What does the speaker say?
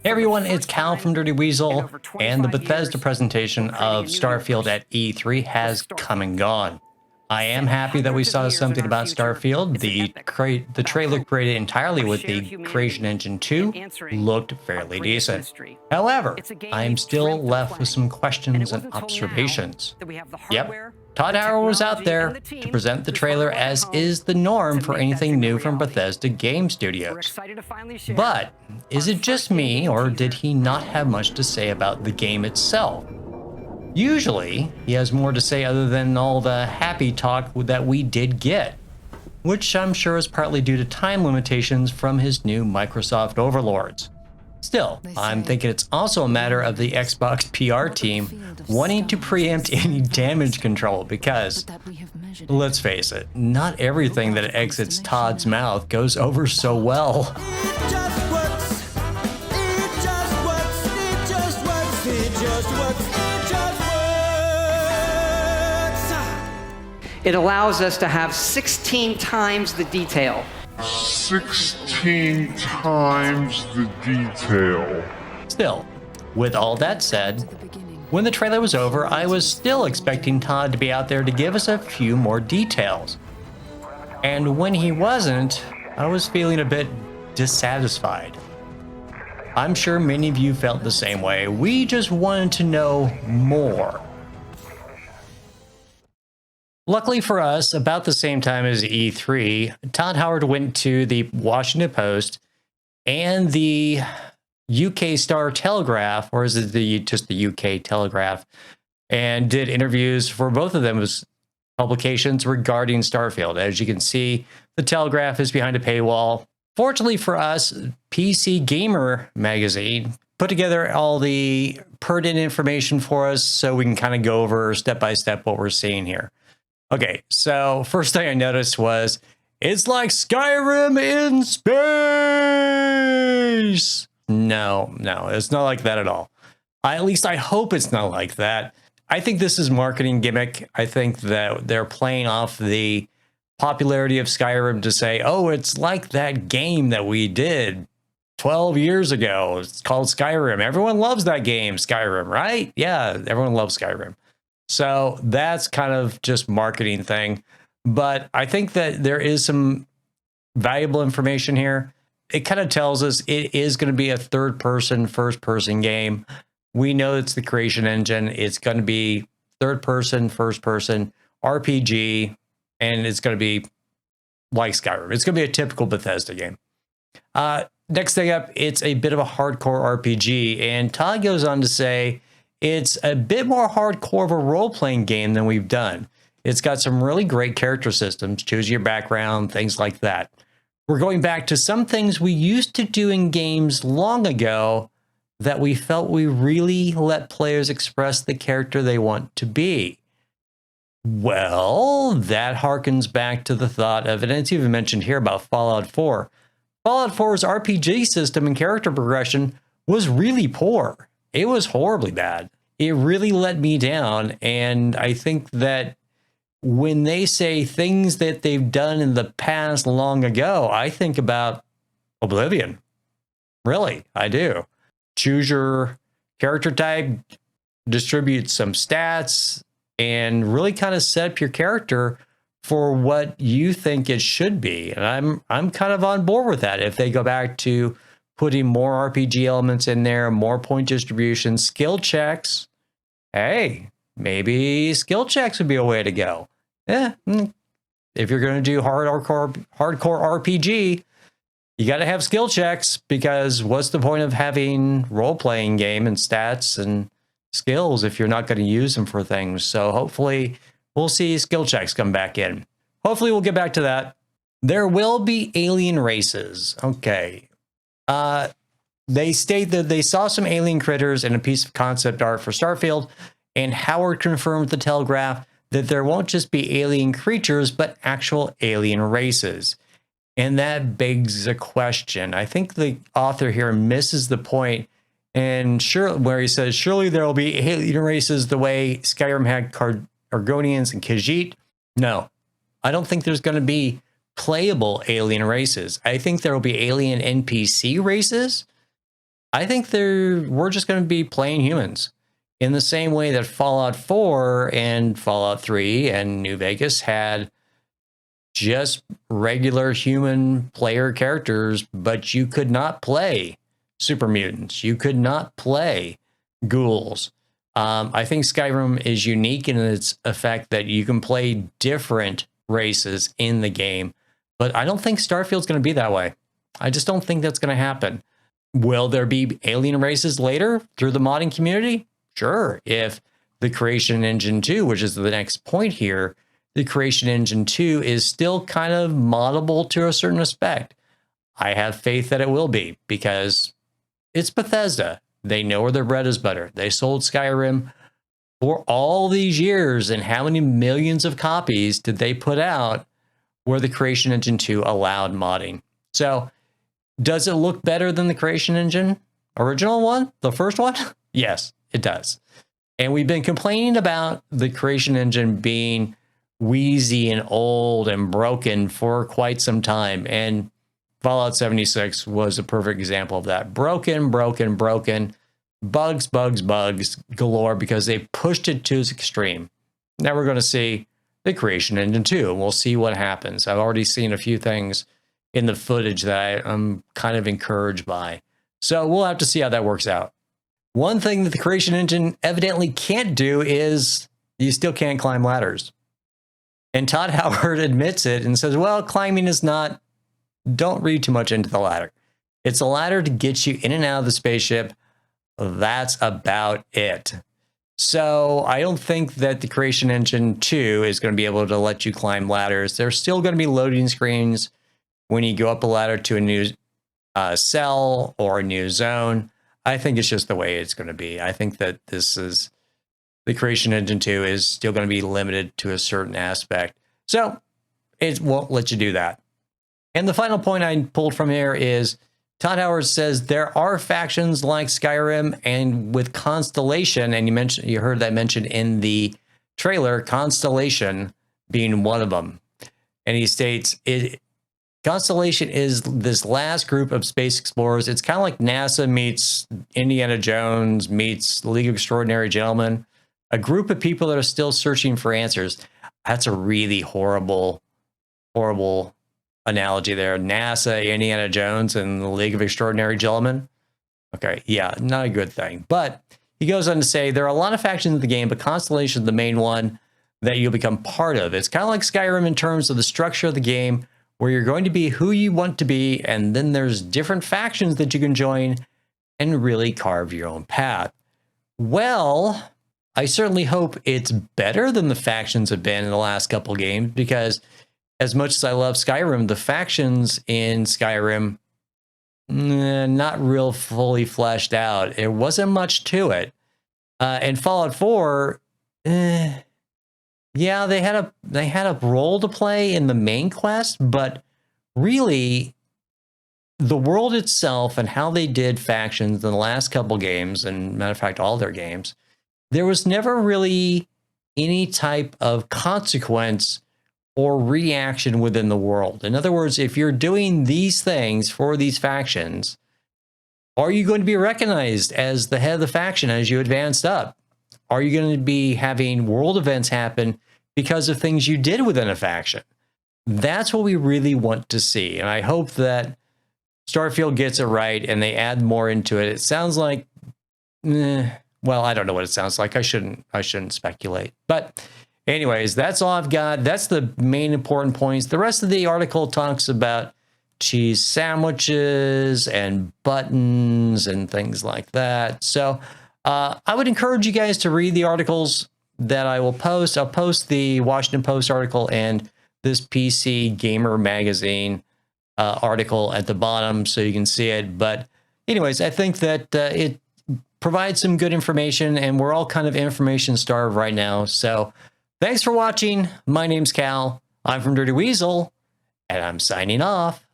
Hey everyone, it's Cal from Dirty Weasel, and the Bethesda presentation of Starfield at E3 has come and gone. I am happy that we saw something about Starfield. The trailer created entirely with the Creation Engine 2 looked fairly decent. However, I am still left with some questions and observations. Yep, Todd Howard was out there to present the trailer as is the norm for anything new from Bethesda Game Studios. But is it just me, or did he not have much to say about the game itself? Usually, he has more to say other than all the happy talk that we did get, which I'm sure is partly due to time limitations from his new Microsoft overlords. Still, I'm thinking it's also a matter of the Xbox PR team wanting to preempt any damage control because, let's face it, not everything that exits Todd's mouth goes over so well. It allows us to have 16 times the detail. 16 times the detail. Still, with all that said, when the trailer was over, I was still expecting Todd to be out there to give us a few more details. And when he wasn't, I was feeling a bit dissatisfied. I'm sure many of you felt the same way. We just wanted to know more. Luckily for us, about the same time as E3, Todd Howard went to the Washington Post and the UK Star Telegraph, or is it just the UK Telegraph, and did interviews for both of them's publications regarding Starfield. As you can see, the Telegraph is behind a paywall. Fortunately for us, PC Gamer magazine put together all the pertinent information for us so we can kind of go over step by step what we're seeing here. Okay, so first thing I noticed was, it's like Skyrim in space! No, it's not like that at all. At least I hope it's not like that. I think this is marketing gimmick. I think that they're playing off the popularity of Skyrim to say, oh, it's like that game that we did 12 years ago. It's called Skyrim. Everyone loves that game, Skyrim, right? Yeah, everyone loves Skyrim. So that's kind of just marketing thing. But I think that there is some valuable information here. It kind of tells us it is going to be a third-person, first-person game. We know it's the Creation Engine. It's going to be third-person, first-person, RPG, and it's going to be like Skyrim. It's going to be a typical Bethesda game. Next thing up, it's a bit of a hardcore RPG. And Todd goes on to say, it's a bit more hardcore of a role-playing game than we've done. It's got some really great character systems, choose your background, things like that. We're going back to some things we used to do in games long ago that we felt we really let players express the character they want to be. Well, that harkens back to the thought of, and it's even mentioned here about Fallout 4. Fallout 4's RPG system and character progression was really poor. It was horribly bad. It really let me down. And I think that when they say things that they've done in the past long ago, I think about Oblivion. Really, I do. Choose your character type, distribute some stats, and really kind of set up your character for what you think it should be. And I'm kind of on board with that. If they go back to putting more RPG elements in there, more point distribution, skill checks. Hey, maybe skill checks would be a way to go. If you're going to do hardcore RPG, you got to have skill checks, because what's the point of having role-playing game and stats and skills if you're not going to use them for things? So hopefully we'll see skill checks come back in. Hopefully we'll get back to that. There will be alien races. Okay. They state that they saw some alien critters in a piece of concept art for Starfield, and Howard confirmed with the Telegraph that there won't just be alien creatures, but actual alien races. And that begs a question. I think the author here misses the point, and where he says, surely there will be alien races the way Skyrim had Argonians and Khajiit. No, I don't think there's going to be playable alien races. I think there will be alien NPC races. I think we're just going to be playing humans in the same way that Fallout 4 and Fallout 3 and New Vegas had just regular human player characters, but you could not play super mutants. You could not play ghouls. I think Skyrim is unique in its effect that you can play different races in the game, but I don't think Starfield's going to be that way. I just don't think that's going to happen. Will there be alien races later through the modding community? Sure. If the Creation Engine 2, which is the next point here, the Creation Engine 2 is still kind of moddable to a certain respect. I have faith that it will be because it's Bethesda. They know where their bread is buttered. They sold Skyrim for all these years, and how many millions of copies did they put out where the Creation Engine 2 allowed modding? So does it look better than the Creation Engine original one, the first one? Yes, it does. And we've been complaining about the Creation Engine being wheezy and old and broken for quite some time. And Fallout 76 was a perfect example of that. Broken, bugs galore because they pushed it to its extreme. Now we're going to see the Creation Engine 2, and we'll see what happens. I've already seen a few things in the footage that I'm kind of encouraged by. So we'll have to see how that works out. One thing that the Creation Engine evidently can't do is you still can't climb ladders. And Todd Howard admits it and says, well, climbing is not, don't read too much into the ladder. It's a ladder to get you in and out of the spaceship. That's about it. So I don't think that the Creation Engine 2 is going to be able to let you climb ladders. There's still going to be loading screens when you go up a ladder to a new cell or a new zone. I think it's just the way it's going to be. I think that the Creation Engine 2 is still going to be limited to a certain aspect. So it won't let you do that. And the final point I pulled from here is Todd Howard says there are factions like Skyrim and with Constellation, and you heard that mentioned in the trailer, Constellation being one of them. And he states Constellation is this last group of space explorers. It's kind of like NASA meets Indiana Jones meets League of Extraordinary Gentlemen, a group of people that are still searching for answers. That's a really horrible analogy there. NASA, Indiana Jones, and the League of Extraordinary Gentlemen. Okay, yeah, not a good thing. But he goes on to say there are a lot of factions in the game, but Constellation is the main one that you'll become part of. It's kind of like Skyrim in terms of the structure of the game, where you're going to be who you want to be, and then there's different factions that you can join and really carve your own path. Well, I certainly hope it's better than the factions have been in the last couple games, because as much as I love Skyrim, the factions in Skyrim, not real fully fleshed out. There wasn't much to it. And Fallout 4, yeah, they had a role to play in the main quest, but really the world itself and how they did factions in the last couple games, and matter of fact, all their games, there was never really any type of consequence or reaction within the world. In other words, if you're doing these things for these factions, are you going to be recognized as the head of the faction as you advanced up? Are you going to be having world events happen because of things you did within a faction? That's what we really want to see. And I hope that Starfield gets it right and they add more into it. It sounds like, well, I don't know what it sounds like. I shouldn't speculate. But anyways, that's all I've got. That's the main important points. The rest of the article talks about cheese sandwiches and buttons and things like that. So I would encourage you guys to read the articles that I will post. I'll post the Washington Post article and this PC Gamer magazine article at the bottom so you can see it. But anyways, I think that it provides some good information, and we're all kind of information starved right now. So thanks for watching. My name's Cal. I'm from Dirty Weasel, and I'm signing off.